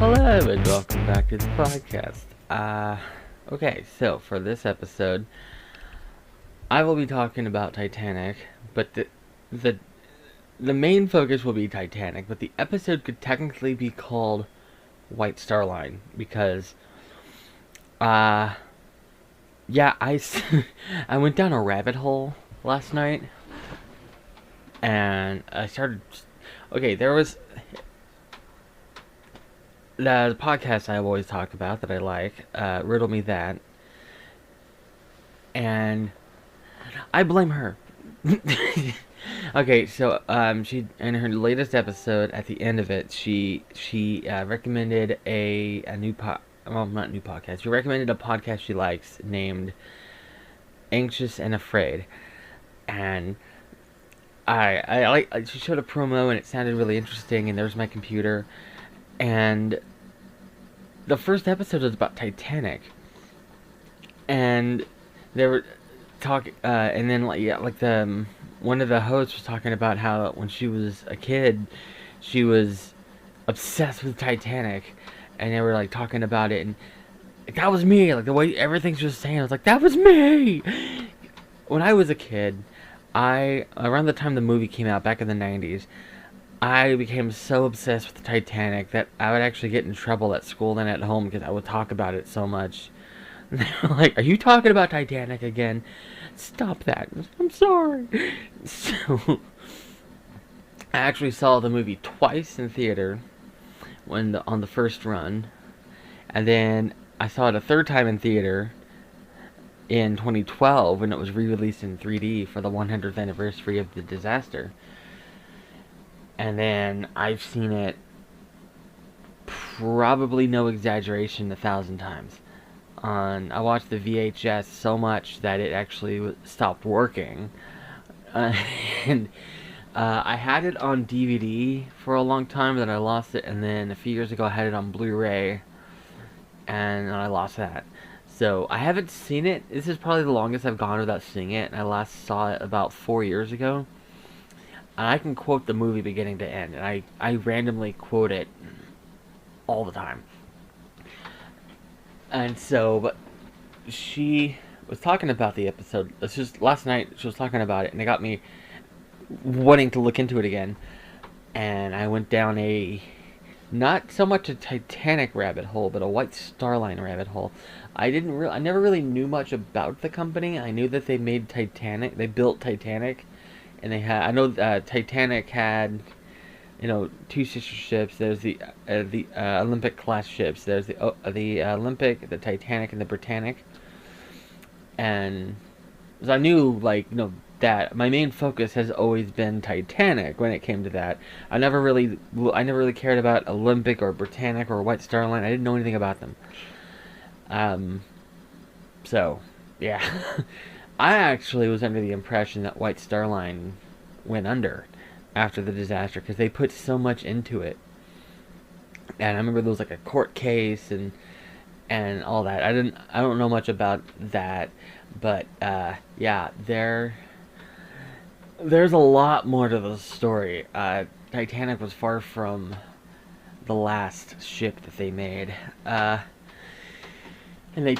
Hello and welcome back to the podcast. Okay, so for this episode, I will be talking about Titanic, but the the main focus will be Titanic, but the episode could technically be called White Star Line because, yeah, I went down a rabbit hole last night, and I started. Okay, there was the podcast I've always talked about that I like, Riddle Me That, and I blame her. Okay, so she in her latest episode, at the end of it, she recommended a new not new podcast. She recommended a podcast she likes named Anxious and Afraid, and I like. She showed a promo and it sounded really interesting. And there's my computer, and the first episode was about Titanic, and they were talking, and then like the one of the hosts was talking about how when she was a kid, she was obsessed with Titanic, and they were like talking about it, and that was me. Like the way everything's just saying, I was like, that was me. When I was a kid, around the time the movie came out back in the 90s, I became so obsessed with the Titanic that I would actually get in trouble at school and at home because I would talk about it so much. And they were like, "Are you talking about Titanic again? Stop that. I'm sorry." So, I actually saw the movie twice in theater on the first run. And then I saw it a third time in theater in 2012 when it was re-released in 3D for the 100th anniversary of the disaster. And then I've seen it, probably no exaggeration, 1,000 times. I watched the VHS so much that it actually stopped working. And I had it on DVD for a long time, then I lost it, and then a few years ago I had it on Blu-ray, and I lost that. So I haven't seen it. This is probably the longest I've gone without seeing it, and I last saw it about 4 years ago. And I can quote the movie beginning to end, and I randomly quote it all the time. And so, but she was talking about the episode. It's just last night she was talking about it, and it got me wanting to look into it again. And I went down not so much a Titanic rabbit hole, but a White Star Line rabbit hole. I never really knew much about the company. I knew that they made Titanic. They built Titanic. And I know Titanic had, two sister ships. There's the Olympic class ships. There's the Olympic, the Titanic, and the Britannic. And so I knew, that my main focus has always been Titanic when it came to that. I never really cared about Olympic or Britannic or White Star Line. I didn't know anything about them. So yeah. I actually was under the impression that White Star Line went under after the disaster because they put so much into it. And I remember there was like a court case and all that. I don't know much about that, but yeah, there's a lot more to the story. Titanic was far from the last ship that they made. And they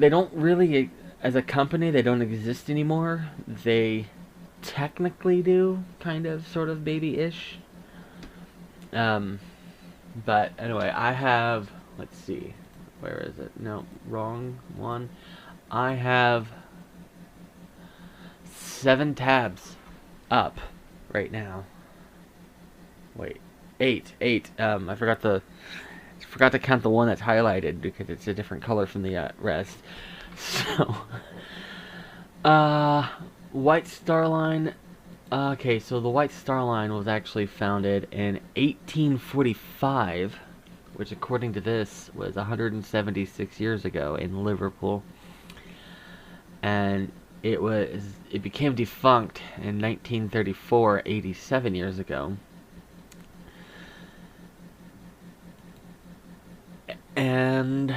don't really, as a company, they don't exist anymore. They technically do, kind of, sort of, maybe-ish. But anyway, I have, let's see, where is it? No, wrong one. I have 7 tabs up right now. Wait, 8. I forgot to count the one that's highlighted because it's a different color from the rest. So, White Star Line. Okay, so the White Star Line was actually founded in 1845, which according to this was 176 years ago in Liverpool. And it became defunct in 1934, 87 years ago. And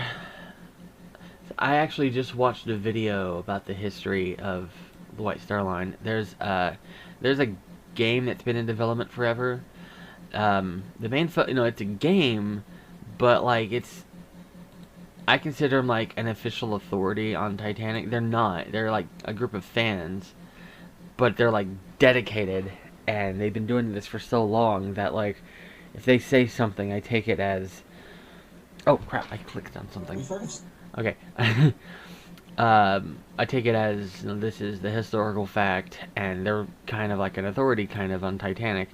I actually just watched a video about the history of the White Star Line. There's a game that's been in development forever. The main, it's a game, but like I consider them like an official authority on Titanic. They're not. They're like a group of fans, but they're like dedicated, and they've been doing this for so long that like if they say something, I take it as, oh crap, I clicked on something. Okay. I take it as, you know, this is the historical fact, and they're kind of like an authority kind of on Titanic.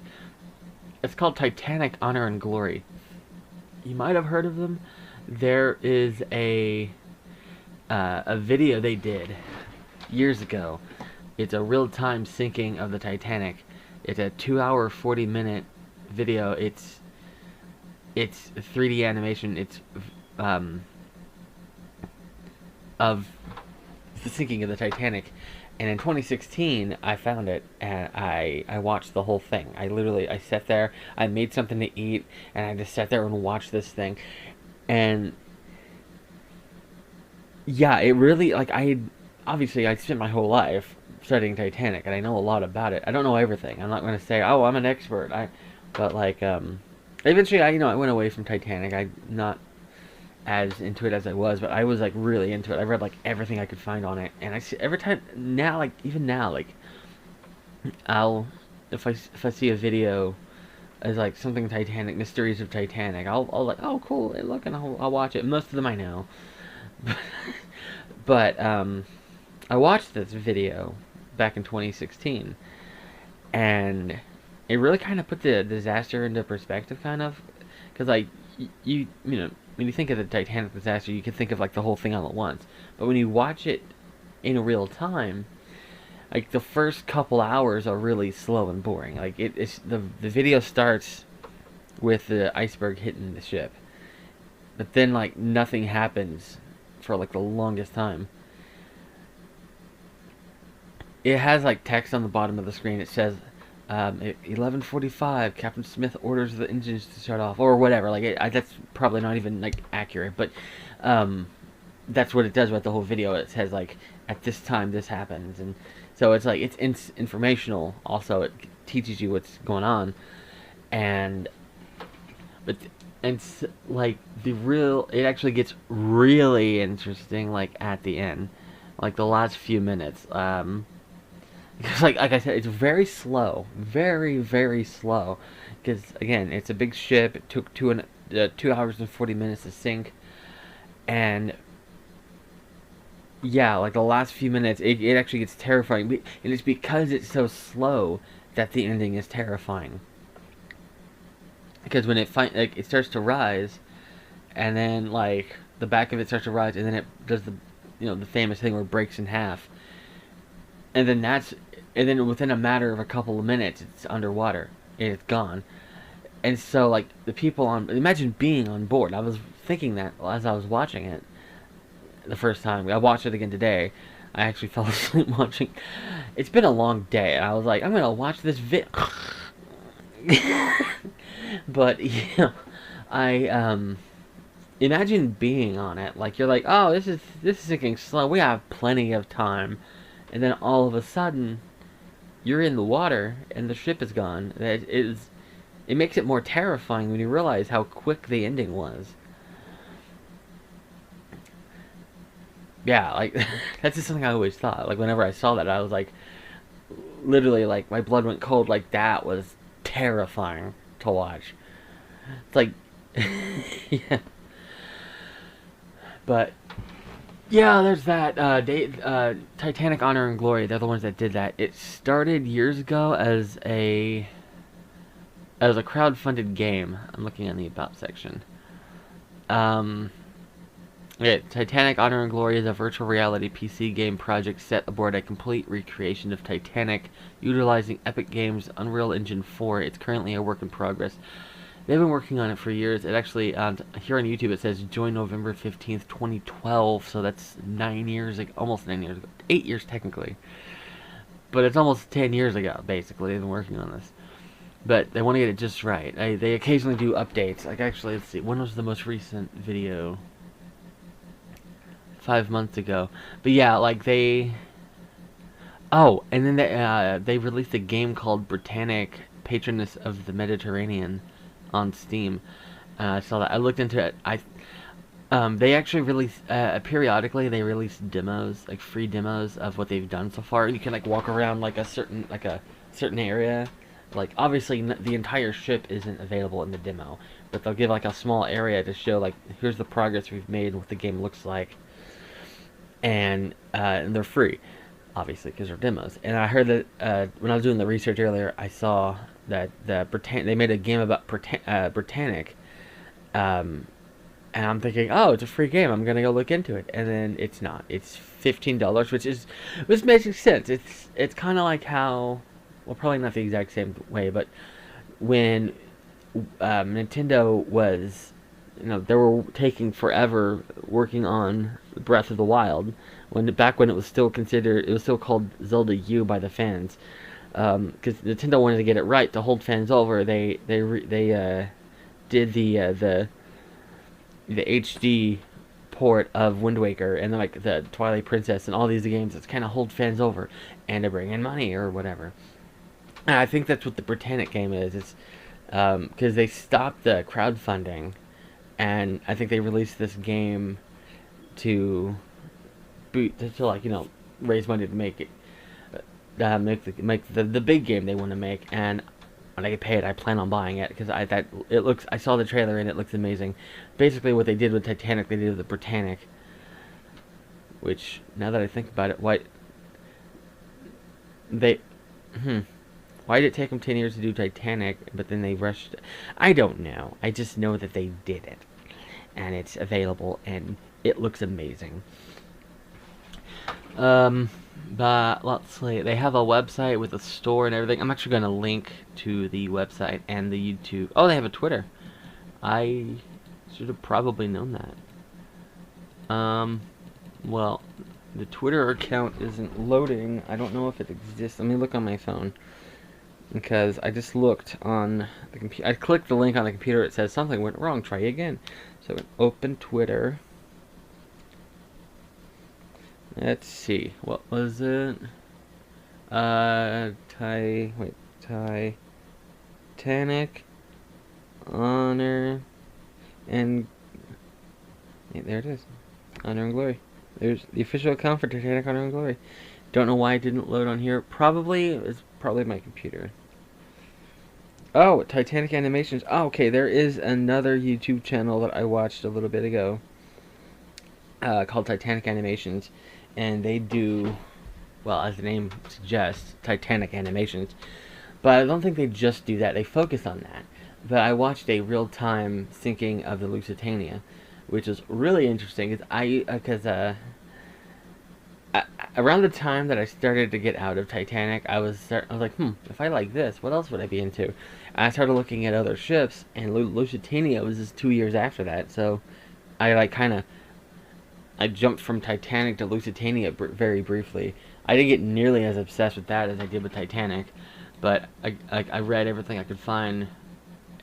It's called Titanic Honor and Glory. You might have heard of them. There is a video they did years ago. It's a real-time sinking of the Titanic. It's a 2-hour, 40-minute video. It's 3D animation. It's of the sinking of the Titanic. And in 2016, I found it, and I watched the whole thing. I sat there, I made something to eat, and I just sat there and watched this thing. And yeah, it really, like, I spent my whole life studying Titanic, and I know a lot about it. I don't know everything. I'm not going to say, oh, I'm an expert. But like, eventually, I went away from Titanic. I'm not as into it as I was, but I was like really into it. I read like everything I could find on it, and I see every time now, like even now, like if I see a video as like something Titanic, Mysteries of Titanic, I'll like, oh cool, hey, look, and I'll watch it. Most of them I know, but I watched this video back in 2016, and it really kind of put the disaster into perspective, kind of, because like you know, when you think of the Titanic disaster, you can think of like the whole thing all at once. But when you watch it in real time, like the first couple hours are really slow and boring. Like it's the video starts with the iceberg hitting the ship, but then like nothing happens for like the longest time. It has like text on the bottom of the screen. It says, at 11:45, Captain Smith orders the engines to shut off, or whatever. Like that's probably not even like accurate, but that's what it does with the whole video. It says like at this time this happens, and so it's like it's informational. Also, it teaches you what's going on, and like it actually gets really interesting like at the end, like the last few minutes. Because like I said, it's very slow, very very slow. Because again, it's a big ship. It took 2 hours and 40 minutes to sink, and yeah, like the last few minutes, it actually gets terrifying. And it's because it's so slow that the ending is terrifying. Because when it starts to rise, and then like the back of it starts to rise, and then it does the famous thing where it breaks in half. And then within a matter of a couple of minutes, it's underwater and it's gone. And so, like the people imagine being on board. I was thinking that as I was watching it the first time. I watched it again today. I actually fell asleep watching. It's been a long day, and I was like, I'm gonna watch this But yeah, I imagine being on it. Like you're like, oh, this is sinking slow. We have plenty of time. And then all of a sudden, you're in the water and the ship is gone. It makes it more terrifying when you realize how quick the ending was. Yeah, like that's just something I always thought. Like whenever I saw that, I was like, literally, like my blood went cold. Like that was terrifying to watch. It's like, yeah. But yeah, there's that Titanic Honor and Glory. They're the ones that did that. It started years ago as a crowdfunded game. I'm looking in the About section. Yeah, Titanic Honor and Glory is a virtual reality PC game project set aboard a complete recreation of Titanic, utilizing Epic Games' Unreal Engine 4. It's currently a work in progress. They've been working on it for years. It actually, here on YouTube, it says join November 15th, 2012. So that's 9 years ago, almost 9 years ago. 8 years technically. But it's almost 10 years ago, basically. They've been working on this. But they want to get it just right. They occasionally do updates. Like, actually, let's see. When was the most recent video? 5 months ago. But yeah, like they... Oh, and then they released a game called Britannic Patroness of the Mediterranean on Steam, I saw that. I looked into it. They actually release periodically. They release demos, like free demos of what they've done so far. You can like walk around like a certain area. Like obviously the entire ship isn't available in the demo, but they'll give like a small area to show like here's the progress we've made and what the game looks like, and they're free, obviously because they're demos. And I heard that when I was doing the research earlier, I saw that they made a game about Britannic. Um, and I'm thinking, oh, it's a free game. I'm gonna go look into it, and then it's not. It's $15, which makes sense. It's kind of like how, well, probably not the exact same way, but when Nintendo was, they were taking forever working on Breath of the Wild, back when it was still called Zelda U by the fans, because Nintendo wanted to get it right to hold fans over. They did the HD port of Wind Waker and then like the Twilight Princess and all these games that's kind of hold fans over and to bring in money or whatever. And I think that's what the Britannic game is. It's because they stopped the crowdfunding, and I think they released this game to like raise money to make it make the big game they want to make. And when I get paid, I plan on buying it because I saw the trailer and it looks amazing. Basically, what they did with Titanic, they did with the Britannic. Which, now that I think about it, why did it take them 10 years to do Titanic, but then they rushed? I don't know. I just know that they did it, and it's available, and it looks amazing. But let's see. They have a website with a store and everything. I'm actually going to link to the website and the YouTube. Oh, they have a Twitter. I should have probably known that. Well, the Twitter account isn't loading. I don't know if it exists. Let me look on my phone. Because I just looked on the computer. I clicked the link on the computer. It says something went wrong. Try again. So open Twitter. Let's see. What was it? Titanic, Honor, and there it is. Honor and Glory. There's the official account for Titanic, Honor and Glory. Don't know why it didn't load on here. It's probably my computer. Oh, Titanic Animations. Oh, okay, there is another YouTube channel that I watched a little bit ago called Titanic Animations. And they do, well, as the name suggests, Titanic animations. But I don't think they just do that. They focus on that. But I watched a real-time sinking of the Lusitania, which is really interesting. Because around the time that I started to get out of Titanic, I was like, if I like this, what else would I be into? And I started looking at other ships, and Lusitania was just 2 years after that. So I jumped from Titanic to Lusitania very briefly. I didn't get nearly as obsessed with that as I did with Titanic, but I read everything I could find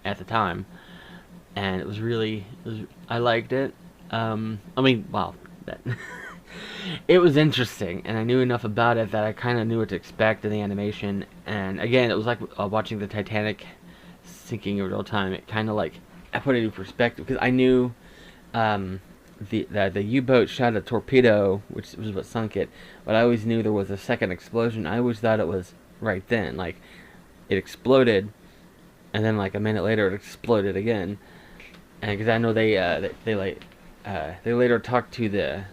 at the time, and I liked it. It was interesting, and I knew enough about it that I kind of knew what to expect in the animation. And again, it was like watching the Titanic sinking in real time. It kind of like I put it in perspective because I knew. The U-boat shot a torpedo, which was what sunk it, but I always knew there was a second explosion. I always thought it was right then, like it exploded, and then like a minute later it exploded again. And because I know they later talked to the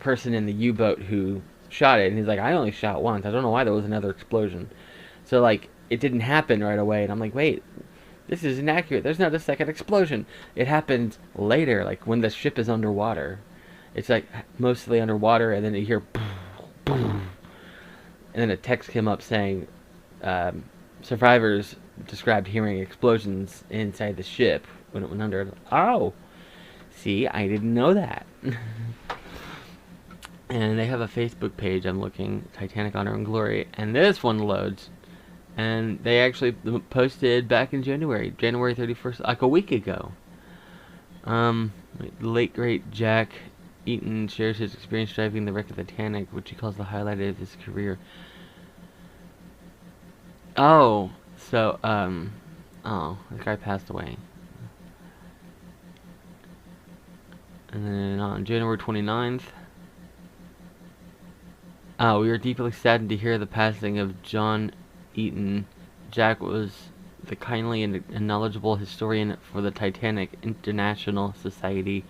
person in the U-boat who shot it, and he's like, I only shot once. I don't know why there was another explosion. So like it didn't happen right away, and I'm like, wait. This is inaccurate. There's not a second explosion. It happened later, like when the ship is underwater. It's like mostly underwater, and then you hear boom, boom. And then a text came up saying survivors described hearing explosions inside the ship when it went under. Oh, see, I didn't know that. And they have a Facebook page. I'm looking, Titanic, Honor and Glory, and this one loads. And they actually posted back in January 31st, like a week ago. The late great Jack Eaton shares his experience driving the wreck of the Titanic, which he calls the highlight of his career. Oh, so the guy passed away. And then on January 29th, we are deeply saddened to hear the passing of John Eaton. Jack was the kindly and knowledgeable historian for the Titanic International Society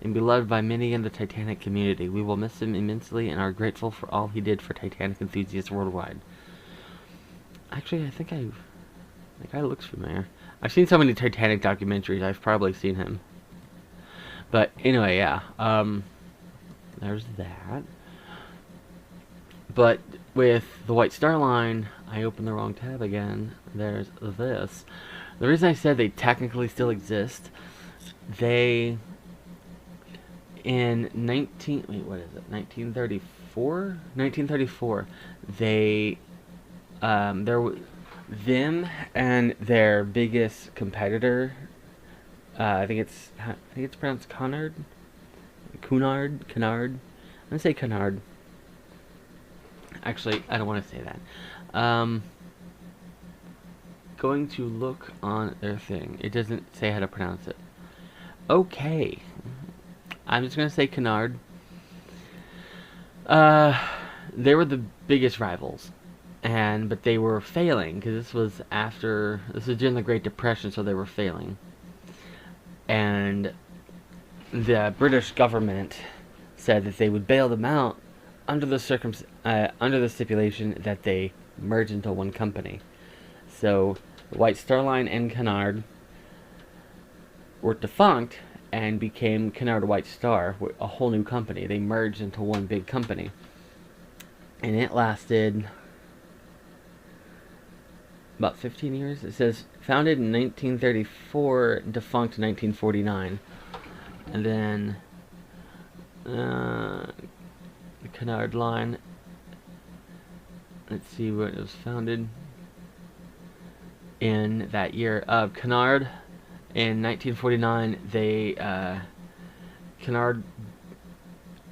and beloved by many in the Titanic community. We will miss him immensely and are grateful for all he did for Titanic enthusiasts worldwide. Actually, I think the guy looks familiar. I've seen so many Titanic documentaries, I've probably seen him. But anyway, yeah. There's that. But with the White Star Line, I opened the wrong tab again. There's this. The reason I said they technically still exist, they in 1934, they them and their biggest competitor, I think it's pronounced Cunard. I'm gonna say Cunard. Actually, I don't want to say that. Going to look on their thing. It doesn't say how to pronounce it. Okay. I'm just going to say Cunard. They were the biggest rivals. But they were failing, because this was during the Great Depression, so they were failing. And the British government said that they would bail them out under the stipulation that they merge into one company. So White Star Line and Cunard were defunct and became Cunard White Star, a whole new company. They merged into one big company, and it lasted about 15 years. It says founded in 1934, defunct in 1949, and then the Cunard Line. Let's see what it was founded in that year. Cunard in 1949. Cunard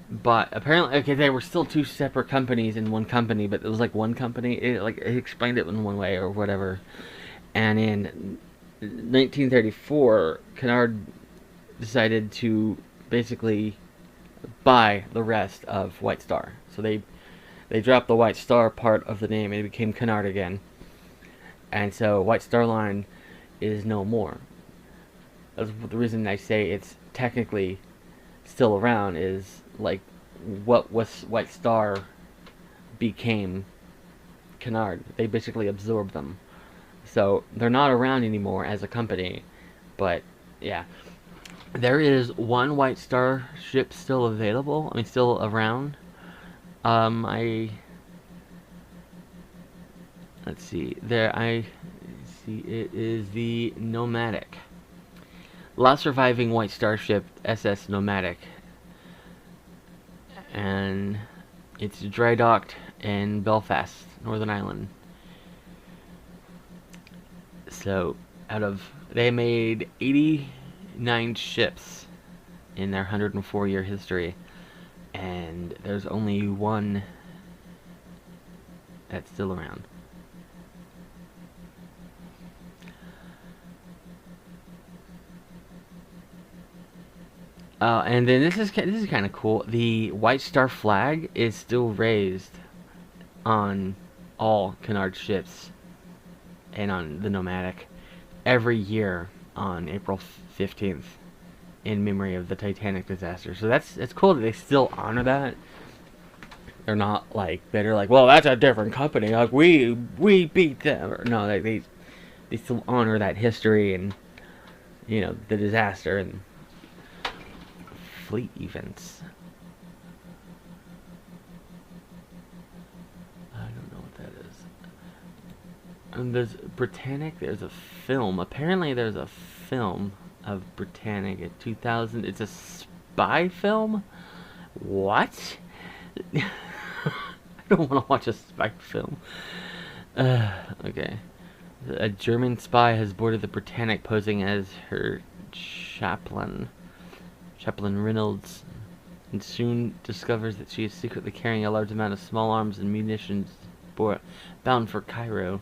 bought, apparently, okay, they were still two separate companies in one company, but it was like one company. It explained it in one way or whatever. And in 1934, Cunard decided to basically buy the rest of White Star. So they dropped the White Star part of the name and it became Cunard again. And so White Star Line is no more. That's the reason I say it's technically still around, is like what was White Star became Cunard. They basically absorbed them. So they're not around anymore as a company. But yeah. There is one White Star ship still available. Still around. Let's see. It is the Nomadic. Last surviving White Star ship, SS Nomadic. And it's dry docked in Belfast, Northern Ireland. So, they made 89 ships in their 104-year history, and there's only one that's still around. And then this is kind of cool. The White Star flag is still raised on all Cunard ships and on the Nomadic every year on April 15th in memory of the Titanic disaster. So that's cool that they still honor that. They're not like bitter, like, well, that's a different company, like we beat them. Or, no, they still honor that history and the disaster and fleet events. I don't know what that is. And there's Britannic. There's a film. Apparently, there's a film of Britannic in 2000. It's a spy film. What? I don't want to watch a spy film. Okay. A German spy has boarded the Britannic, posing as her chaplain Reynolds, and soon discovers that she is secretly carrying a large amount of small arms and munitions bound for Cairo.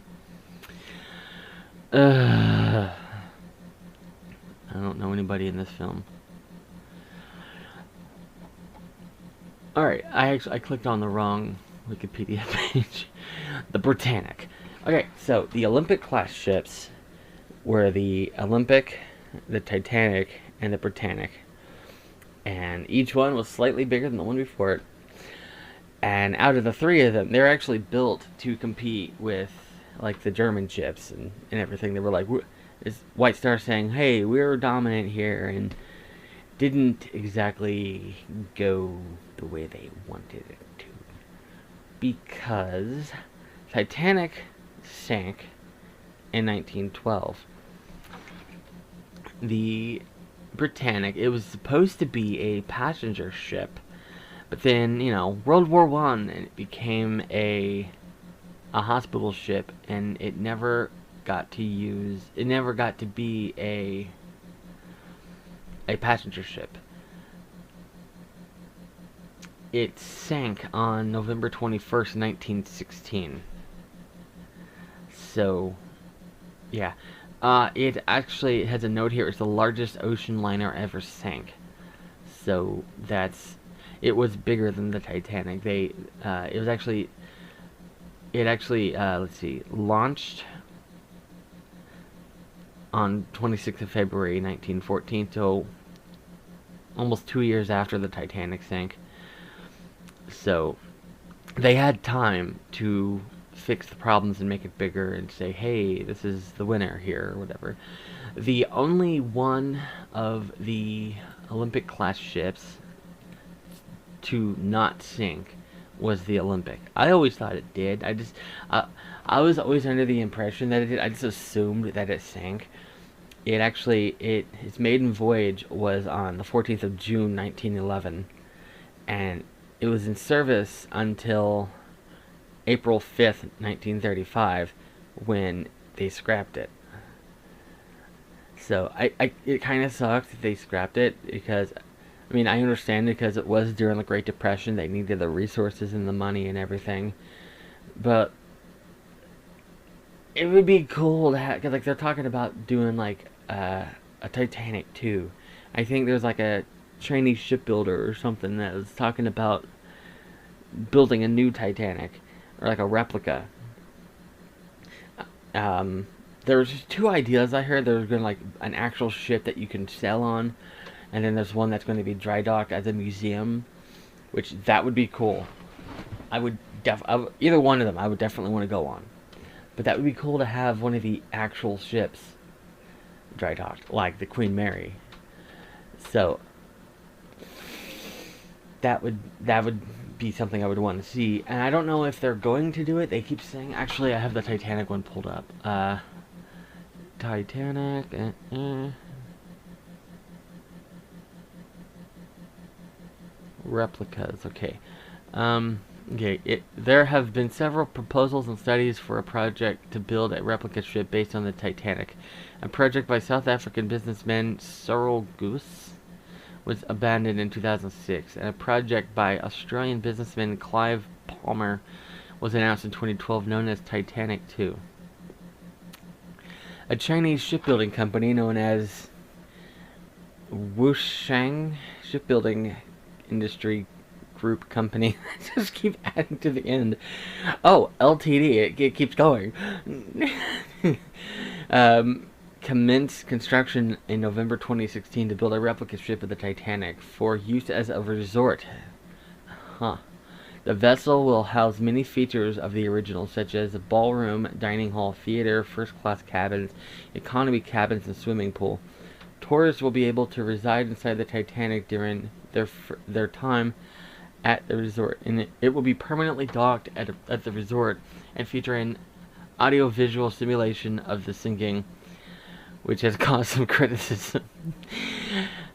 I don't know anybody in this film. Alright, I clicked on the wrong Wikipedia page. The Britannic. Okay, so the Olympic class ships were the Olympic, the Titanic, and the Britannic. And each one was slightly bigger than the one before it. And out of the three of them, they're actually built to compete with, like, the German ships and everything. They were like, is White Star saying, hey, we're dominant here, and didn't exactly go the way they wanted it to. Because Titanic sank in 1912. The Britannic, it was supposed to be a passenger ship, but then, World War One, and it became a hospital ship, and it never got to be a passenger ship. It sank on November 21st, 1916. So, yeah. It actually has a note here. It's the largest ocean liner ever sank. So, it was bigger than the Titanic. Launched on 26th of February 1914, so almost 2 years after the Titanic sank. So they had time to fix the problems and make it bigger and say, hey, this is the winner here, or whatever. The only one of the Olympic class ships to not sink was the Olympic. I always thought it did. I was always under the impression that it did. I just assumed that it sank. Its maiden voyage was on the 14th of June, 1911, and it was in service until April 5th, 1935, when they scrapped it. So it kind of sucked that they scrapped it, because I understand, because it was during the Great Depression. They needed the resources and the money and everything. But it would be cool to have, because they're talking about doing a Titanic 2. I think there's a Chinese shipbuilder or something that was talking about building a new Titanic, or a replica. There was just two ideas I heard. There was going to an actual ship that you can sail on, and then there's one that's going to be dry docked as a museum, which that would be cool. Either one of them I would definitely want to go on. But that would be cool to have one of the actual ships dry docked, like the Queen Mary. So that would be something I would want to see. And I don't know if they're going to do it. They keep saying, actually, I have the Titanic one pulled up. Titanic. Replicas. Okay. There have been several proposals and studies for a project to build a replica ship based on the Titanic. A project by South African businessman Cyril Goose was abandoned in 2006, and a project by Australian businessman Clive Palmer was announced in 2012, known as Titanic 2. A Chinese shipbuilding company known as Wushang Shipbuilding Industry Group Company. Just keep adding to the end. Oh, LTD. It keeps going. Commenced construction in November 2016 to build a replica ship of the Titanic for use as a resort. The vessel will house many features of the original, such as a ballroom, dining hall, theater, first-class cabins, economy cabins, and swimming pool. Tourists will be able to reside inside the Titanic during their time at the resort, and it will be permanently docked at the resort and feature an audio-visual simulation of the sinking, which has caused some criticism.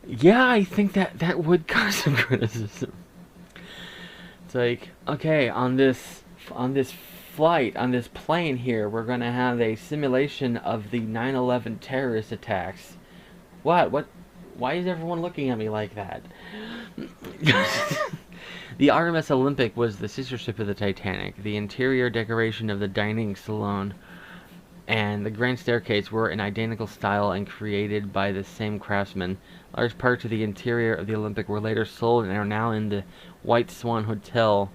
Yeah, I think that would cause some criticism. It's okay, on this flight, on this plane here, we're gonna have a simulation of the 9/11 terrorist attacks. What? Why is everyone looking at me like that? The RMS Olympic was the sister ship of the Titanic. The interior decoration of the dining salon and the grand staircase were in identical style and created by the same craftsman. Large parts of the interior of the Olympic were later sold and are now in the White Swan Hotel,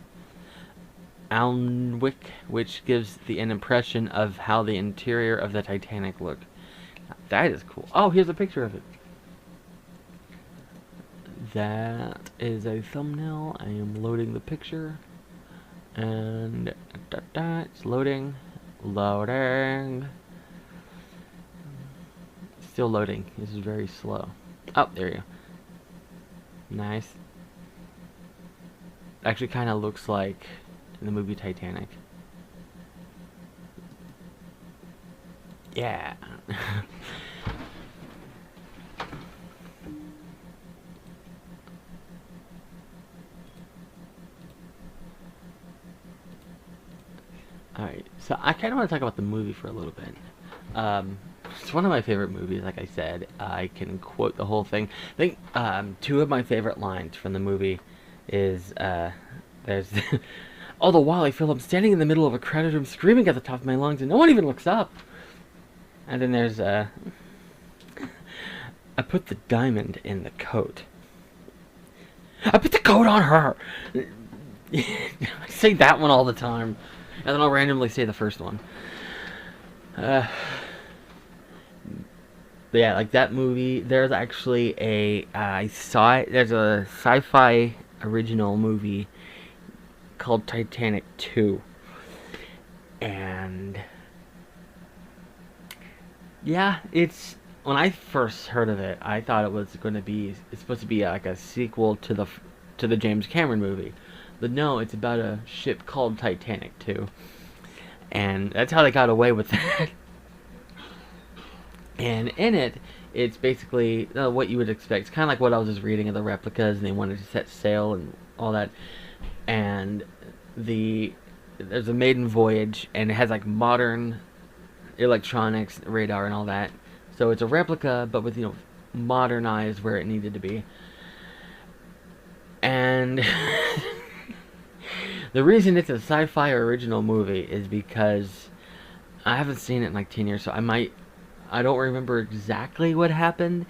Alnwick, which gives an impression of how the interior of the Titanic looked. That is cool. Oh, here's a picture of it. That is a thumbnail. I am loading the picture. And it's loading. Loading. Still loading. This is very slow. Oh, there you go. Nice. Actually kind of looks like in the movie Titanic. Yeah. Alright, so I kind of want to talk about the movie for a little bit. It's one of my favorite movies, like I said. I can quote the whole thing. I think two of my favorite lines from the movie is, there's... All the while I feel I'm standing in the middle of a crowded room screaming at the top of my lungs and no one even looks up. And then there's, I put the diamond in the coat. I put the coat on her! I say that one all the time. And then I'll randomly say the first one. But yeah, like that movie, there's actually I saw it, there's a sci-fi original movie called Titanic 2. And yeah, when I first heard of it, I thought it's supposed to be like a sequel to the James Cameron movie. But no, it's about a ship called Titanic 2. And that's how they got away with that. And in it, it's basically what you would expect. It's kind of like what I was just reading of the replicas, and they wanted to set sail and all that. And there's a maiden voyage, and it has like modern electronics, radar, and all that. So it's a replica, but with, modernized where it needed to be. And the reason it's a sci-fi original movie is because I haven't seen it in like 10 years, so I don't remember exactly what happened,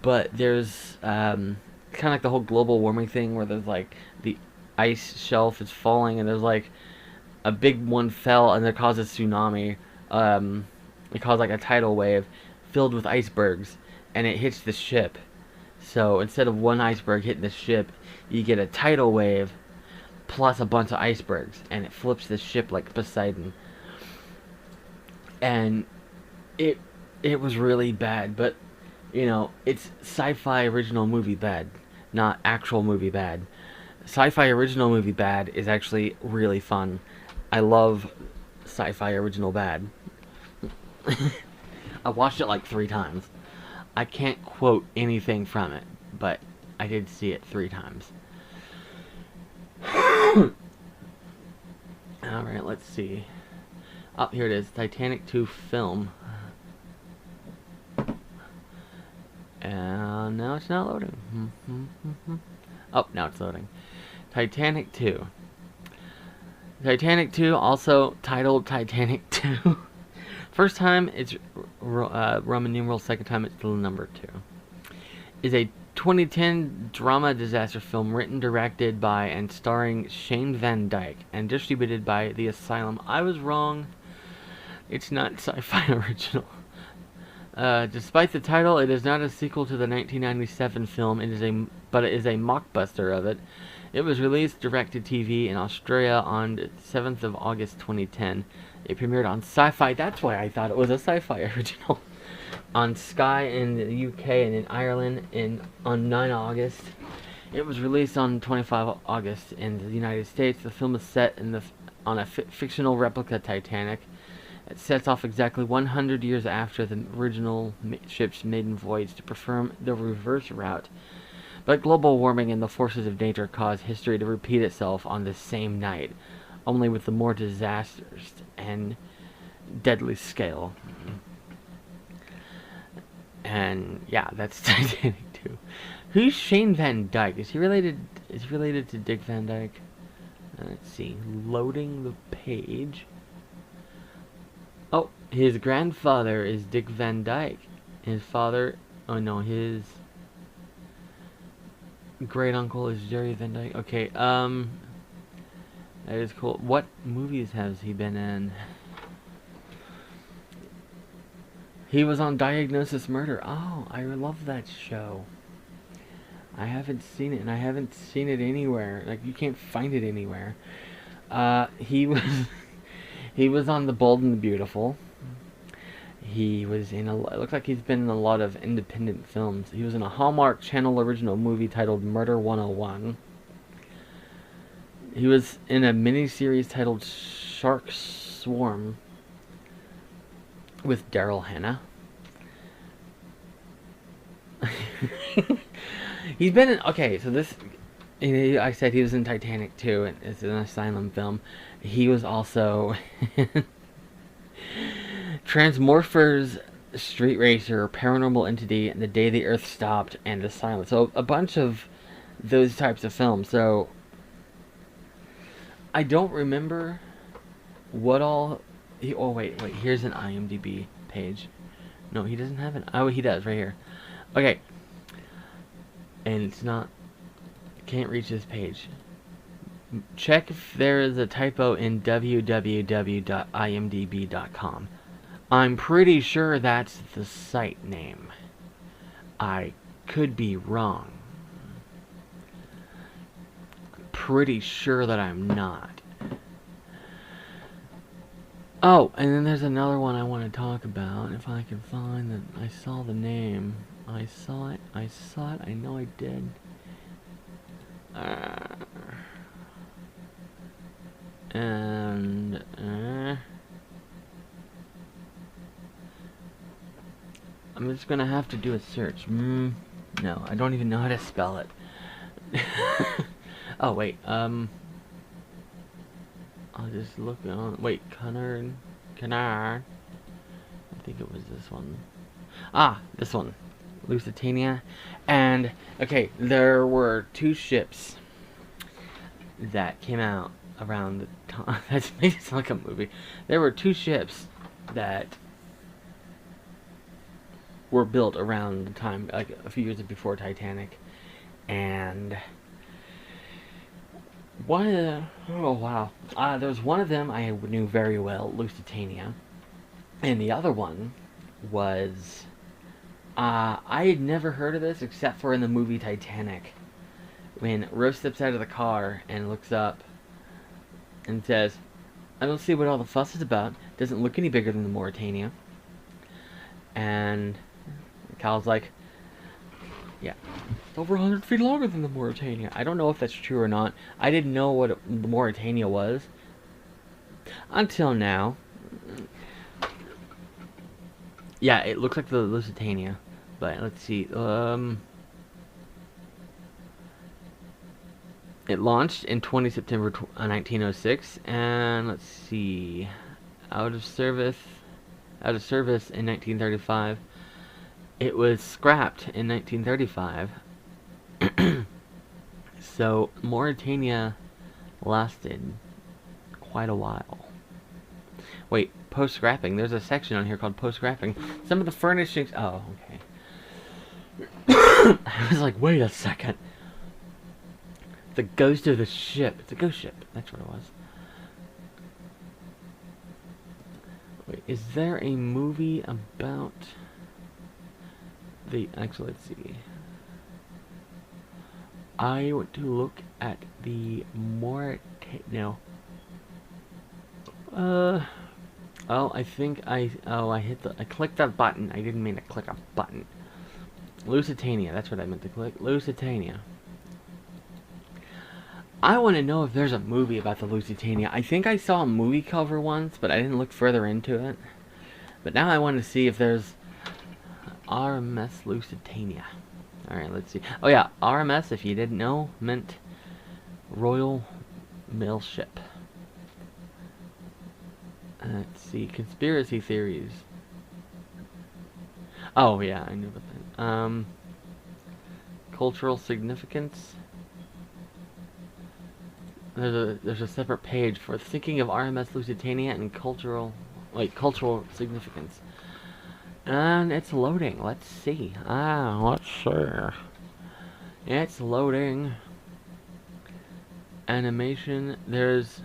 but there's kind of like the whole global warming thing where there's like the ice shelf is falling and there's like a big one fell and it caused a tsunami. It caused like a tidal wave filled with icebergs and it hits the ship. So instead of one iceberg hitting the ship, you get a tidal wave plus a bunch of icebergs, and it flips the ship like Poseidon. And it was really bad, but it's sci-fi original movie bad, not actual movie bad. Sci-fi original movie bad is actually really fun. I love sci-fi original bad. I watched it like 3 times. I can't quote anything from it, but I did see it 3 times. Alright, let's see. Oh, here it is. Titanic 2 film. And now it's not loading. Oh, now it's loading. Titanic 2. Titanic 2, also titled Titanic 2. First time it's Roman numeral, second time it's the number 2. Is a 2010 drama disaster film written, directed by, and starring Shane Van Dyke, and distributed by The Asylum. I was wrong. It's not sci-fi original. Despite the title, it is not a sequel to the 1997 film. But it is a mockbuster of it. It was released direct-to-TV in Australia on 7th of August 2010. It premiered on Sci-Fi. That's why I thought it was a sci-fi original. On Sky in the UK and in Ireland on 9 August. It was released on 25 August in the United States. The film is set on a fictional replica Titanic. It sets off exactly 100 years after the original ship's maiden voyage to perform the reverse route. But global warming and the forces of nature cause history to repeat itself on the same night, only with the more disastrous and deadly scale. And yeah, that's Titanic 2. Who's Shane Van Dyke? Is he related to Dick Van Dyke? Let's see. Loading the page. Oh, His grandfather is Dick Van Dyke. His father, oh no, his great uncle is Jerry Van Dyke. Okay, that is cool. What movies has he been in? He was on Diagnosis Murder. Oh, I love that show. I haven't seen it, and I haven't seen it anywhere. Like, you can't find it anywhere. He was he was on The Bold and the Beautiful. He was in it looks like he's been in a lot of independent films. He was in a Hallmark Channel original movie titled Murder 101. He was in a miniseries titled Shark Swarm with Daryl Hannah. He's been in... Okay, so this... I said he was in Titanic too, and it's an asylum film. He was also... Transmorphers, Street Racer, Paranormal Entity, and The Day the Earth Stopped, and Asylum. So a bunch of those types of films. So I don't remember what all... oh, wait. Here's an IMDb page. No, he doesn't have an... Oh, he does, right here. Okay. And it's not... Can't reach this page. Check if there is a typo in www.imdb.com. I'm pretty sure that's the site name. I could be wrong. Pretty sure that I'm not. Oh, and then there's another one I want to talk about. If I can find that. I saw the name. I saw it. I know I did. And I'm just gonna have to do a search. No, I don't even know how to spell it. Oh wait, I'll just look on. Wait, Cunard. I think it was this one. Ah, this one, Lusitania. And okay, there were two ships that came out around the time. That makes it sound like a movie. There were two ships that were built around the time, like a few years before Titanic, and one of the, oh wow, there was one of them I knew very well, Lusitania, and the other one was, I had never heard of this except for in the movie Titanic, when Rose steps out of the car and looks up and says, I don't see what all the fuss is about, doesn't look any bigger than the Mauritania. And Cal's like, yeah, it's over 100 feet longer than the Mauritania. I don't know if that's true or not. I didn't know what the Mauritania was until now. Yeah, it looks like the Lusitania, but let's see. It launched in 20 September 1906, and let's see, out of service in 1935. It was scrapped in 1935. So Mauritania lasted quite a while. Wait, post-scrapping. There's a section on here called post-scrapping. Some of the furnishings... Oh, okay. I was like, wait a second. The ghost of the ship. It's a ghost ship. That's what it was. Wait, is there a movie about... Actually, let's see. I want to look at the Mauritania... Oh, I think I clicked that button. I didn't mean to click a button. Lusitania, that's what I meant to click. Lusitania. I want to know if there's a movie about the Lusitania. I think I saw a movie cover once, but I didn't look further into it. But now I want to see if there's RMS Lusitania. Alright, let's see. Oh yeah, RMS, if you didn't know, meant Royal Mail Ship. Let's see, conspiracy theories. Oh yeah, I knew about that. Cultural significance. There's a separate page for thinking of RMS Lusitania and cultural cultural significance. And it's loading. Let's see. Let's see. It's loading. Animation. There's...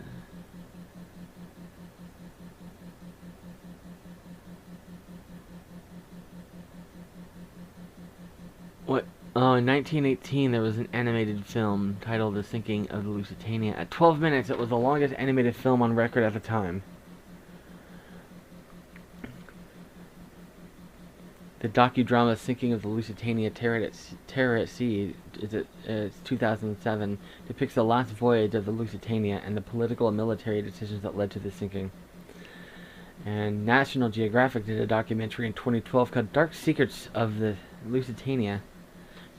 What? Oh, in 1918, there was an animated film titled The Sinking of the Lusitania. At 12 minutes, it was the longest animated film on record at the time. The docudrama Sinking of the Lusitania, Terror at Sea, it's 2007, depicts the last voyage of the Lusitania and the political and military decisions that led to the sinking. And National Geographic did a documentary in 2012 called Dark Secrets of the Lusitania.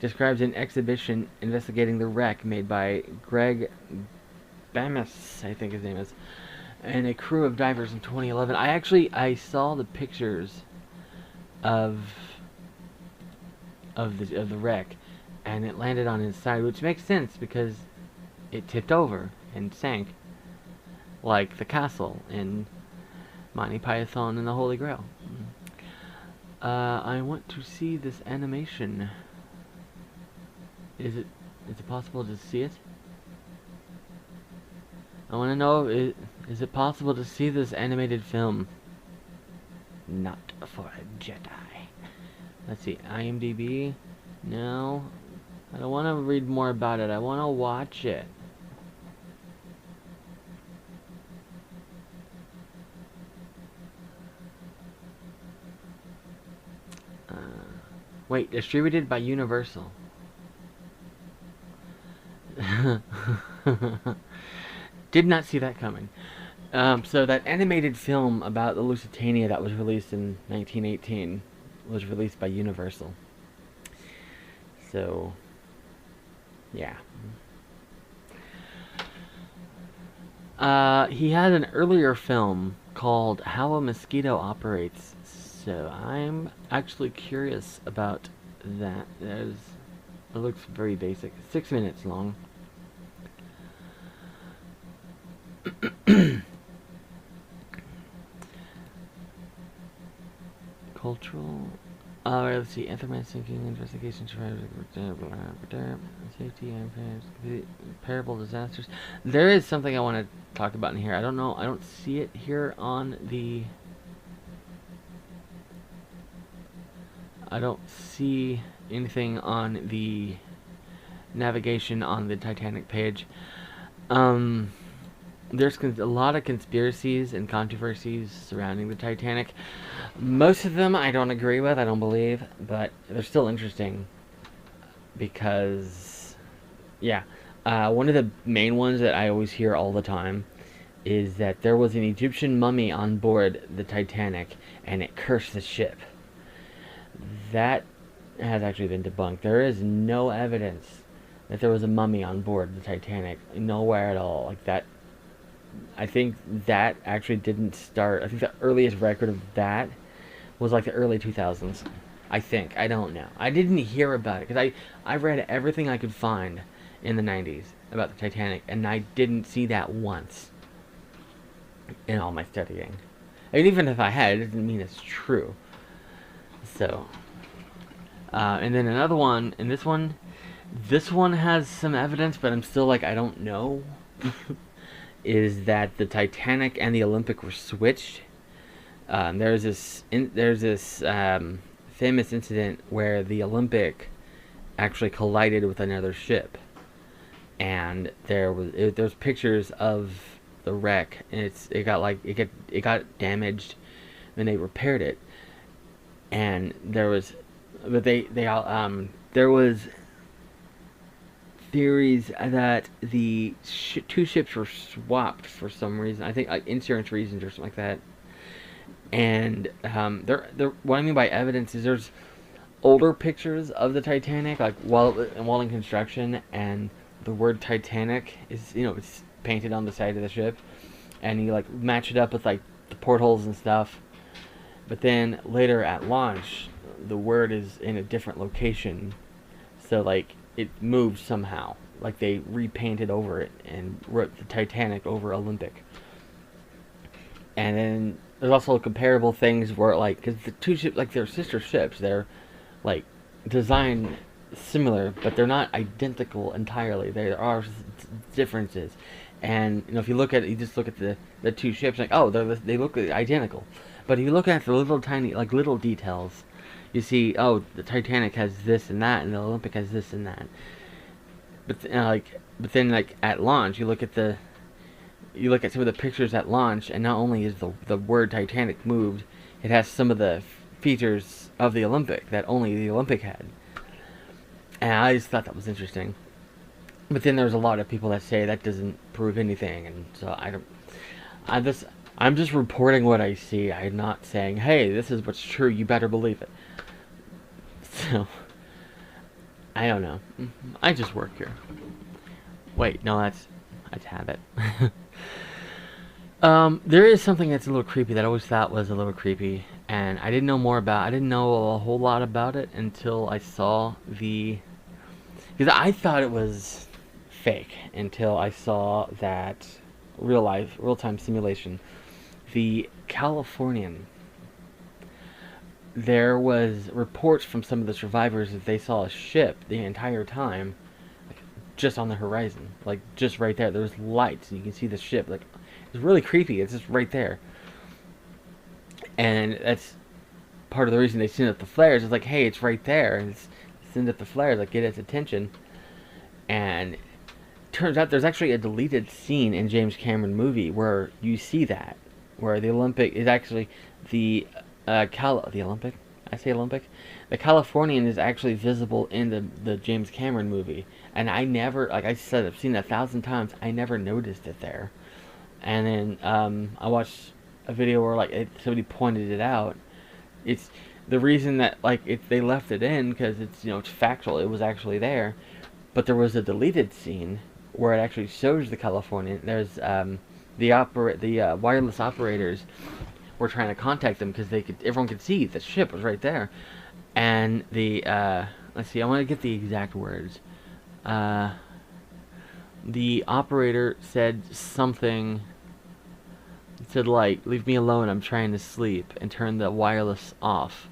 Describes an exhibition investigating the wreck made by Greg Bamis, I think his name is, and a crew of divers in 2011. I saw the pictures of the wreck, and it landed on its side, which makes sense because it tipped over and sank, like the castle in Monty Python and the Holy Grail. I want to see this animation. Is it possible to see it? I want to know, is it possible to see this animated film? Not for a Jedi. Let's see, IMDb. No, I don't want to read more about it. I want to watch it. Wait, distributed by Universal. Did not see that coming. So that animated film about the Lusitania that was released in 1918 was released by Universal. So, yeah. He had an earlier film called How a Mosquito Operates. So I'm actually curious about that. It looks very basic. 6 minutes long. Cultural. Let's see. Anthropomorphic sinking, investigation, safety, and parable disasters. There is something I want to talk about in here. I don't know. I don't see it here on the. I don't see anything on the navigation on the Titanic page. There's a lot of conspiracies and controversies surrounding the Titanic. Most of them I don't agree with, I don't believe, but they're still interesting because, yeah, one of the main ones that I always hear all the time is that there was an Egyptian mummy on board the Titanic and it cursed the ship. That has actually been debunked. There is no evidence that there was a mummy on board the Titanic. Nowhere at all. Like that. I think that actually didn't start. I think the earliest record of that was like the early 2000s. I think. I don't know. I didn't hear about it because I read everything I could find in the 90s about the Titanic, and I didn't see that once in all my studying. And even if I had, it doesn't mean it's true. So, and then another one, and this one has some evidence, but I'm still like, I don't know, is that the Titanic and the Olympic were switched. There's this famous incident where the Olympic actually collided with another ship, and there's pictures of the wreck, and it got damaged, and they repaired it. And there was theories that the two ships were swapped for some reason. I think insurance reasons or something like that. And what I mean by evidence is there's older pictures of the Titanic, like while in construction, and the word Titanic is it's painted on the side of the ship, and you like match it up with like the portholes and stuff. But then later at launch, the word is in a different location. So, like, it moved somehow. Like, they repainted over it and wrote the Titanic over Olympic. And then there's also comparable things where, like, because the two ships, like, they're sister ships, they're, like, designed similar, but they're not identical entirely. There are differences. And, you know, if you look at, you just look at the two ships, like, oh, they look identical. But if you look at the little tiny, like, little details, you see, oh, the Titanic has this and that, and the Olympic has this and that. But then, like, at launch, you look at some of the pictures at launch, and not only is the word Titanic moved, it has some of the features of the Olympic that only the Olympic had. And I just thought that was interesting. But then there's a lot of people that say that doesn't prove anything, and so I'm just reporting what I see. I'm not saying, hey, this is what's true, you better believe it. So, I don't know. I just work here. Wait, no, that's habit. There is something that's a little creepy that I always thought was a little creepy, and I didn't know a whole lot about it until I saw because I thought it was fake until I saw that real-time simulation. The Californian. There was reports from some of the survivors that they saw a ship the entire time, like, just on the horizon, like just right there. There was lights, and you can see the ship. Like, it's really creepy. It's just right there, and that's part of the reason they send up the flares. It's like, hey, it's right there. It's send up the flares, like, get its attention. And it turns out there's actually a deleted scene in James Cameron movie where you see that, where the Olympic is actually the Olympic. I say Olympic. The Californian is actually visible in the James Cameron movie, and I never, like I said, I've seen it 1,000 times. I never noticed it there, and then I watched a video where, like, somebody pointed it out. It's the reason that, like, they left it in because it's, you know, it's factual. It was actually there, but there was a deleted scene where it actually shows the Californian. There's the wireless operators were trying to contact them because everyone could see the ship was right there, and let's see, I want to get the exact words. The operator said something. It said, like, leave me alone, I'm trying to sleep, and turned the wireless off.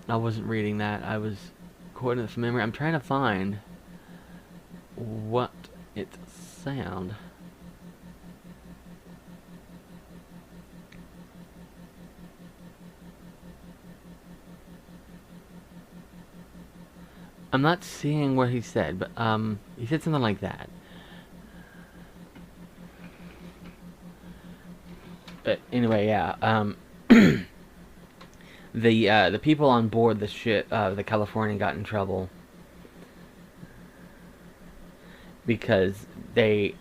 I wasn't reading that. I was quoting it from memory. I'm trying to find what it sound. I'm not seeing what he said, but he said something like that. But anyway, yeah. The people on board the ship, the Californian, got in trouble because they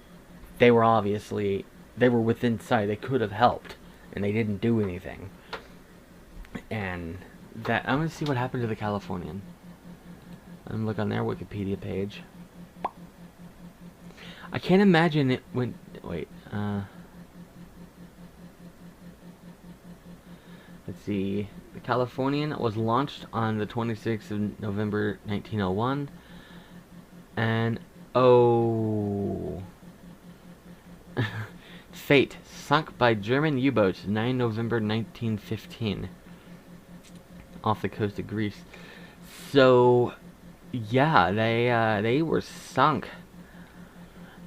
were within sight. They could have helped, and they didn't do anything. And that I'm gonna see what happened to the Californian. I'm look on their Wikipedia page. I can't imagine it went. Wait. Let's see. The Californian was launched on the 26th of November 1901, and fate, sunk by German U-boats 9 November 1915 off the coast of Greece. So, yeah, they were sunk.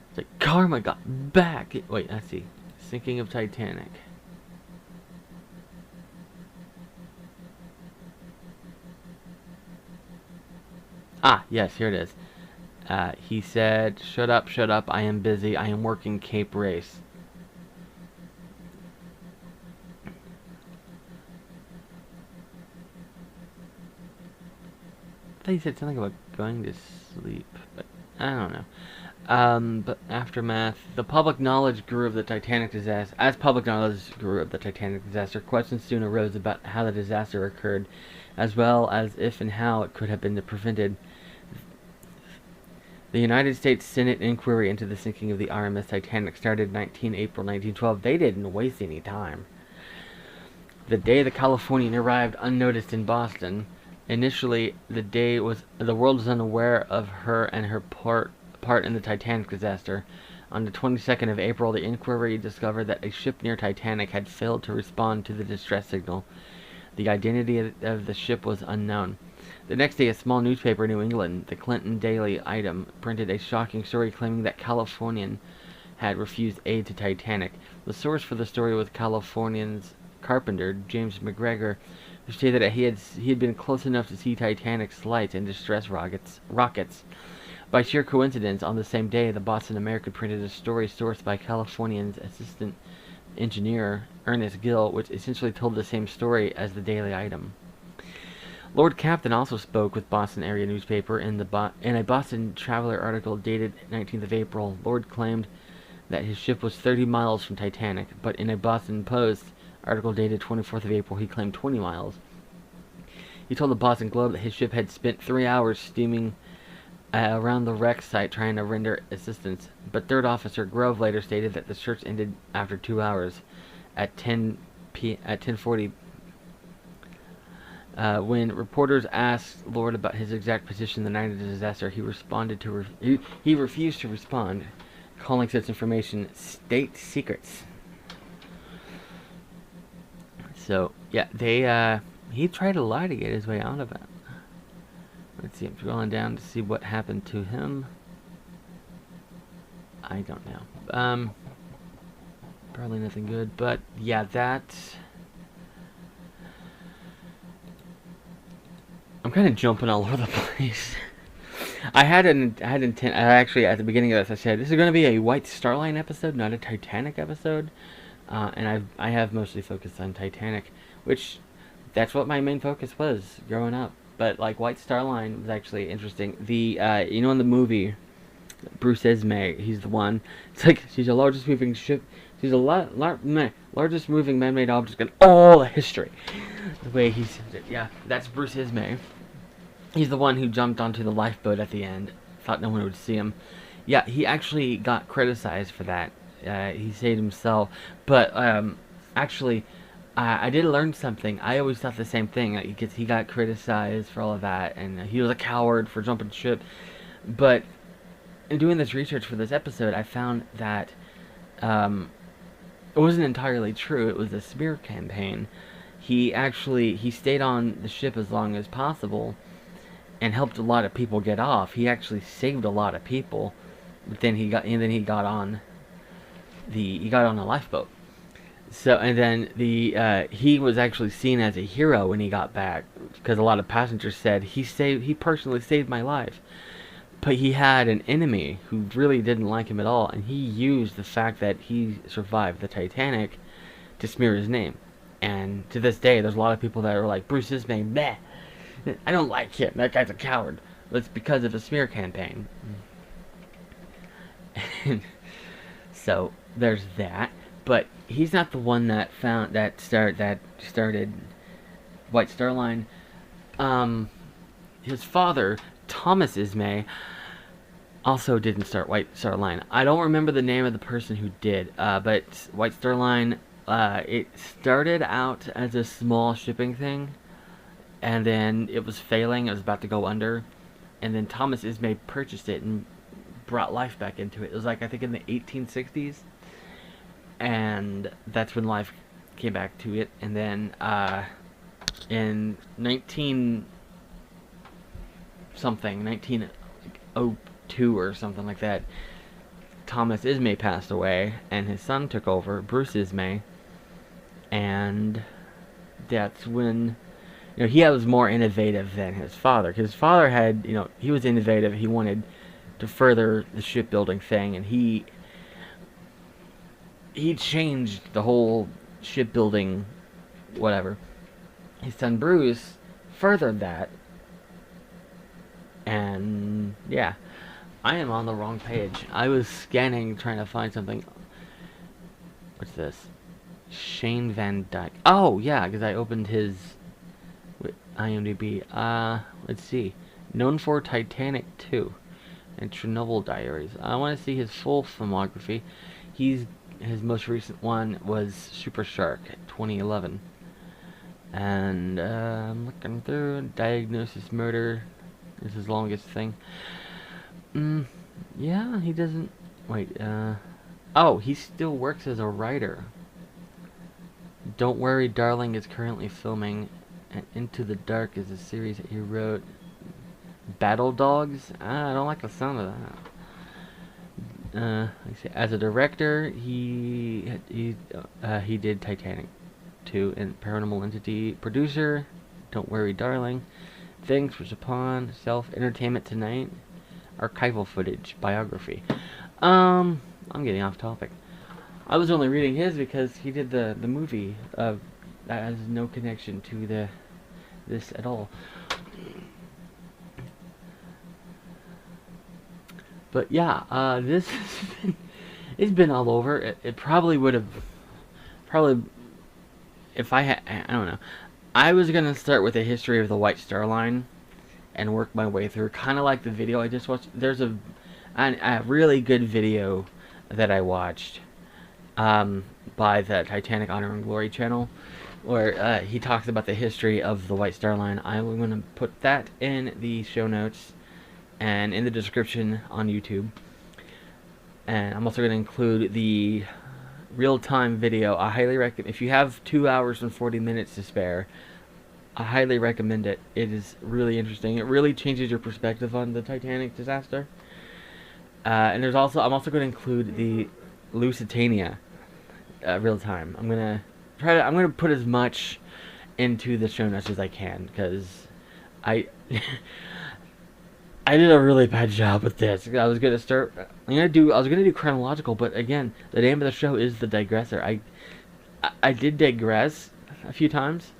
It's like karma got back. Wait, let's see. Sinking of Titanic. Ah, yes, here it is. He said, shut up, I am busy, I am working Cape Race. I thought he said something about going to sleep, but I don't know. But aftermath, the public knowledge grew of the Titanic disaster. As public knowledge grew of the Titanic disaster, questions soon arose about how the disaster occurred, as well as if and how it could have been prevented. The United States Senate inquiry into the sinking of the RMS Titanic started April 1912. They didn't waste any time. The day the Californian arrived unnoticed in Boston, initially the world was unaware of her and her part in the Titanic disaster. On the 22nd of April, the inquiry discovered that a ship near Titanic had failed to respond to the distress signal. The identity of the ship was unknown. The next day, a small newspaper in New England, the Clinton Daily Item, printed a shocking story claiming that Californian had refused aid to Titanic. The source for the story was Californian's carpenter, James McGregor, who stated that he had been close enough to see Titanic's lights and distress rockets. By sheer coincidence, on the same day, the Boston American printed a story sourced by Californian's assistant engineer, Ernest Gill, which essentially told the same story as the Daily Item. Lord Captain also spoke with Boston area newspaper in a Boston Traveler article dated 19th of April. Lord claimed that his ship was 30 miles from Titanic, but in a Boston Post article dated 24th of April, he claimed 20 miles. He told the Boston Globe that his ship had spent 3 hours steaming around the wreck site trying to render assistance, but Third Officer Grove later stated that the search ended after 2 hours at 10:40. When reporters asked Lord about his exact position the night of the disaster, he refused to respond, calling such information state secrets. So yeah, he tried to lie to get his way out of it. Let's see, I'm scrolling down to see what happened to him. I don't know. Probably nothing good, but yeah, I'm kind of jumping all over the place. I had intent. Actually, at the beginning of this, I said this is going to be a White Star Line episode, not a Titanic episode. And I have mostly focused on Titanic, which that's what my main focus was growing up. But like White Star Line was actually interesting. The in the movie, Bruce Ismay, he's the one. It's like she's the largest moving ship. She's the largest moving man-made object in all history. The way he says it, yeah, that's Bruce Ismay. He's the one who jumped onto the lifeboat at the end. Thought no one would see him. Yeah, he actually got criticized for that. He saved himself, but actually. I did learn something. I always thought the same thing. He got criticized for all of that, and he was a coward for jumping ship. But in doing this research for this episode, I found that it wasn't entirely true. It was a smear campaign. He stayed on the ship as long as possible and helped a lot of people get off. He actually saved a lot of people. But then he got on a lifeboat. So, and then he was actually seen as a hero when he got back, because a lot of passengers said he personally saved my life. But he had an enemy who really didn't like him at all, and he used the fact that he survived the Titanic to smear his name. And to this day, there's a lot of people that are like, Bruce Ismay, meh, I don't like him, that guy's a coward. It's because of a smear campaign. So, there's that. But he's not the one that started White Star Line. His father, Thomas Ismay, also didn't start White Star Line. I don't remember the name of the person who did, but White Star Line, it started out as a small shipping thing, and then it was failing. It was about to go under, and then Thomas Ismay purchased it and brought life back into it. It was like, I think, in the 1860s. And that's when life came back to it. And then in 1902 or something like that, Thomas Ismay passed away, and his son took over, Bruce Ismay. And that's when he was more innovative than his father. Because his father had, he was innovative. He wanted to further the shipbuilding thing, and he changed the whole shipbuilding, whatever. His son Bruce furthered that, and yeah, I am on the wrong page. I was scanning, trying to find something. What's this? Shane Van Dyke. Oh, yeah, because I opened his IMDb. Let's see. Known for Titanic 2 and Chernobyl Diaries. I want to see his full filmography. His most recent one was Super Shark, 2011. And I'm looking through. Diagnosis Murder is his longest thing. Yeah, he doesn't. Wait, oh, he still works as a writer. Don't Worry, Darling is currently filming, and Into the Dark is a series that he wrote. Battle Dogs? I don't like the sound of that. As a director, he did Titanic 2 and Paranormal Entity. Producer, Don't Worry, Darling. Things, Wish Upon, Self, Entertainment Tonight, Archival Footage, Biography. I'm getting off topic. I was only reading his because he did the movie that has no connection to this at all. But yeah, this has been, it's been all over. It probably would have, if I had, I don't know. I was gonna start with a history of the White Star Line and work my way through, kind of like the video I just watched. There's a really good video that I watched by the Titanic Honor and Glory channel, where he talks about the history of the White Star Line. I'm going to put that in the show notes and in the description on YouTube. And I'm also going to include the real-time video. I highly recommend, if you have 2 hours and 40 minutes to spare, I highly recommend it. It is really interesting. It really changes your perspective on the Titanic disaster. And I'm also going to include the Lusitania real time. I'm gonna put as much into the show notes as I can, because I I did a really bad job with this. I was gonna do chronological, but again, the name of the show is The Digressor. I did digress a few times,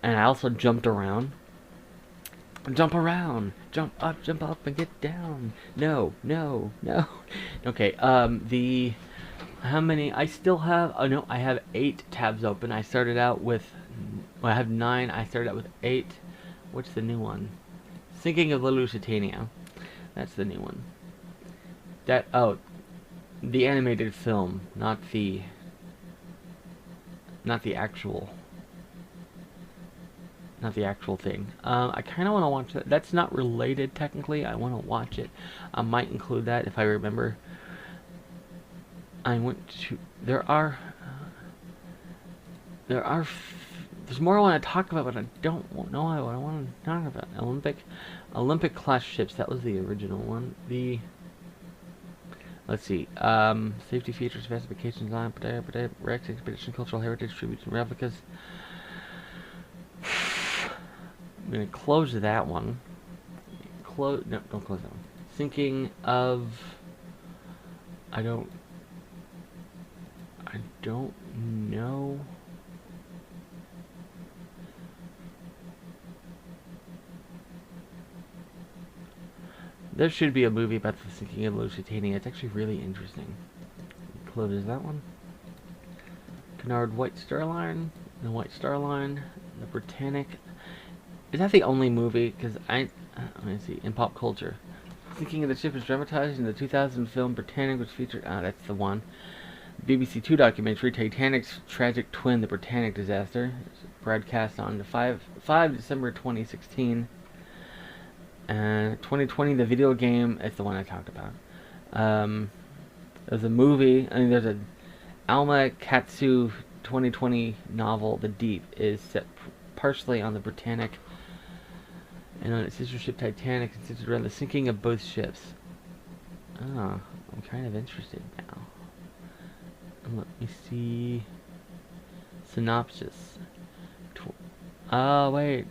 and I also jumped around. Jump around, jump up, and get down. No. Okay. How many? I still have. Oh no, I have 8 tabs open. I started out with. Well, I have 9. I started out with 8. What's the new one? Sinking of the Lusitania. That's the new one. The animated film, not the actual. Not the actual thing. I kind of want to watch that. That's not related technically. I want to watch it. I might include that if I remember. There's more I want to talk about, but I don't know what I want to talk about. Olympic class ships. That was the original one. Let's see. Safety features, specifications, design, Rex, expedition, cultural heritage, tributes, and replicas. I'm gonna close that one. No, don't close that one. Thinking of. I don't know. There should be a movie about the sinking of Lusitania. It's actually really interesting. Close that one. Canard White Star Line. The White Star Line. The Britannic. Is that the only movie? Because let me see. In pop culture. Sinking of the ship is dramatized in the 2000 film Britannic, which featured. That's the one. BBC Two documentary Titanic's tragic twin, the Britannic disaster. It's broadcast on 5 December 2016. 2020, the video game. It's the one I talked about. There's a movie. There's a Alma Katsu 2020 novel. The Deep is set partially on the Britannic and on its sister ship Titanic, and centered around the sinking of both ships. Oh, I'm kind of interested now. Let me see. Synopsis. Wait.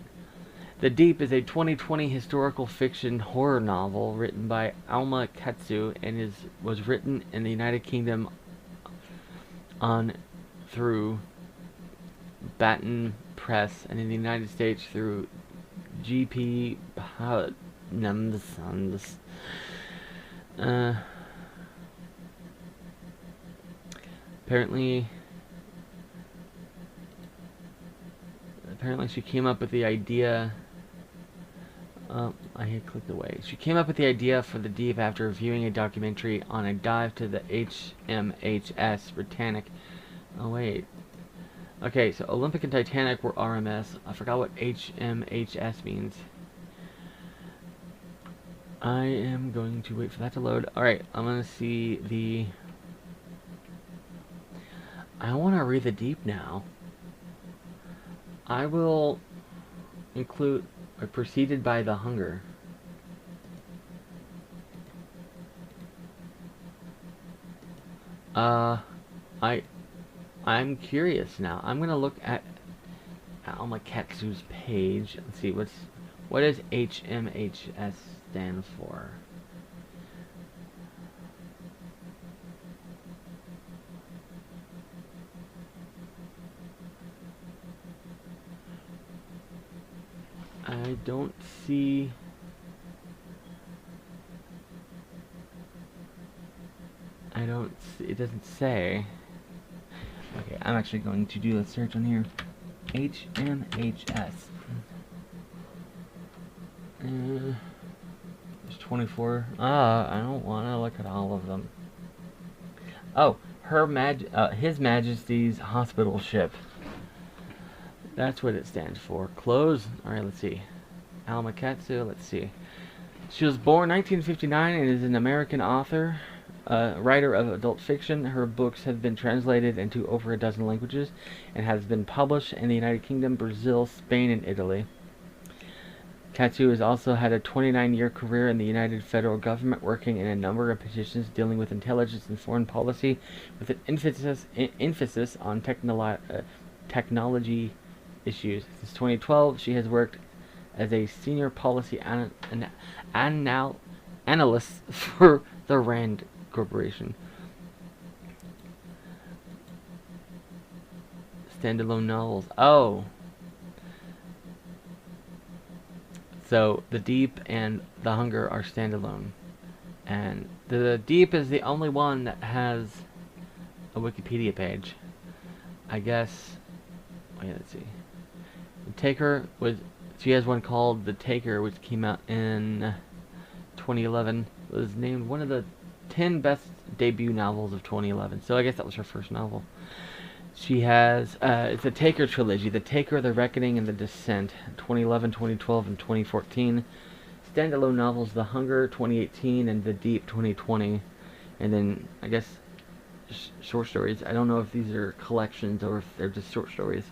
The Deep is a 2020 historical fiction horror novel written by Alma Katsu and was written in the United Kingdom through Batten Press, and in the United States through GP. Apparently she came up with the idea. I had clicked away. She came up with the idea for The Deep after viewing a documentary on a dive to the HMHS Britannic. Oh wait. Okay, so Olympic and Titanic were RMS. I forgot what HMHS means. I am going to wait for that to load. Alright, I'm going to see the... I want to read the deep now. I will include... preceded by the hunger. I'm curious now. I'm gonna look at Alma Katsu's page. Let's see what does HMHS stand for? I don't see. It doesn't say. Okay, I'm actually going to do a search on here. HMHS. There's 24. I don't want to look at all of them. Oh, His Majesty's Hospital Ship. That's what it stands for. Close. Alright, let's see. Alma Katsu, let's see. She was born 1959 and is an American author, writer of adult fiction. Her books have been translated into over a dozen languages and has been published in the United Kingdom, Brazil, Spain, and Italy. Katsu has also had a 29-year career in the United Federal Government, working in a number of positions dealing with intelligence and foreign policy, with an emphasis on technology issues. Since 2012, she has worked as a senior policy analyst for the Rand Corporation. Standalone novels. Oh. So, The Deep and The Hunger are standalone. And The Deep is the only one that has a Wikipedia page. I guess... Wait, let's see. The Taker was... She has one called The Taker, which came out in 2011. It was named one of the 10 best debut novels of 2011. So I guess that was her first novel. She has, it's a Taker trilogy. The Taker, The Reckoning, and The Descent, 2011, 2012, and 2014. Standalone novels, The Hunger, 2018, and The Deep, 2020. And then, I guess, short stories. I don't know if these are collections or if they're just short stories.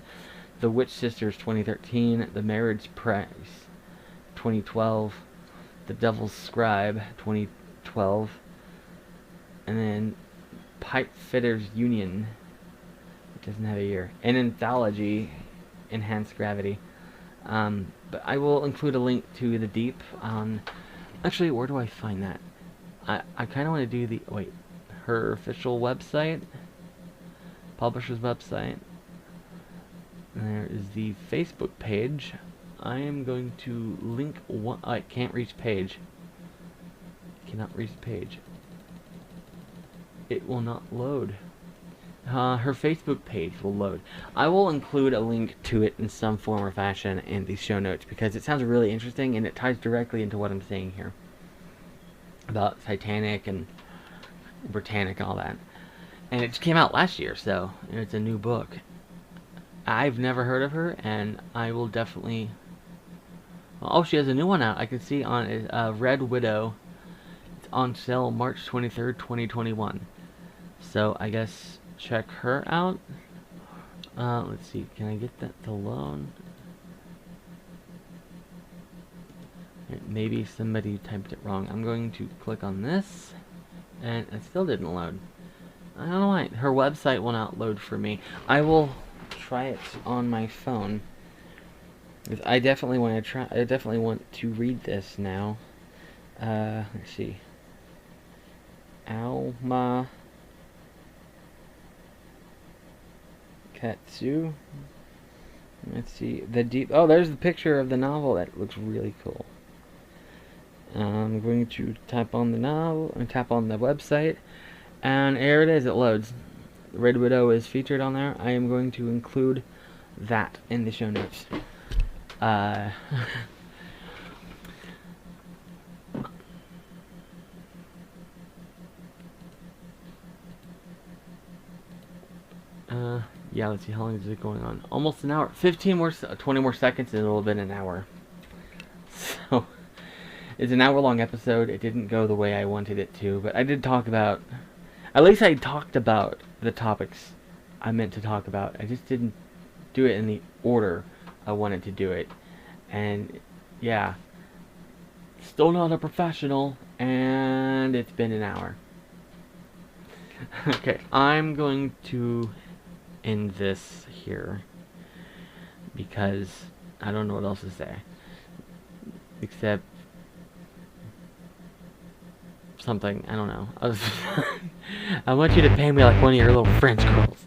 The Witch Sisters, 2013. The Marriage Price, 2012. The Devil's Scribe, 2012. And then Pipe Fitters Union. Doesn't have a year. An anthology, Enhanced Gravity. But I will include a link to The Deep on... Actually, where do I find that? I kind of want to do the... Wait. Her official website. Publisher's website. And there is the Facebook page. I am going to link one... I can't reach page. Cannot reach page. It will not load. Her Facebook page will load. I will include a link to it in some form or fashion in the show notes because it sounds really interesting and it ties directly into what I'm saying here about Titanic and Britannic and all that. And it just came out last year, so it's a new book. I've never heard of her, and I will definitely... Oh, she has a new one out. I can see on Red Widow. It's on sale March 23rd, 2021. So I guess... check her out. Let's see. Can I get that to load? Maybe somebody typed it wrong. I'm going to click on this, and it still didn't load. I don't know why. Her website will not load for me. I will try it on my phone. I definitely want to try. I definitely want to read this now. Let's see. Alma Katsu. Let's see. The Deep. Oh, there's the picture of the novel. That looks really cool. I'm going to tap on the novel and tap on the website, and here it is. It loads. Red Widow is featured on there. I am going to include that in the show notes. Yeah, let's see, how long is it going on? Almost an hour. 20 more seconds and it'll have been an hour. So, It's an hour-long episode. It didn't go the way I wanted it to, but I did talk about... At least I talked about the topics I meant to talk about. I just didn't do it in the order I wanted to do it. And, yeah. Still not a professional, and it's been an hour. Okay, I'm going to end this here because I don't know what else to say except something. I don't know. I want you to pay me like one of your little French girls.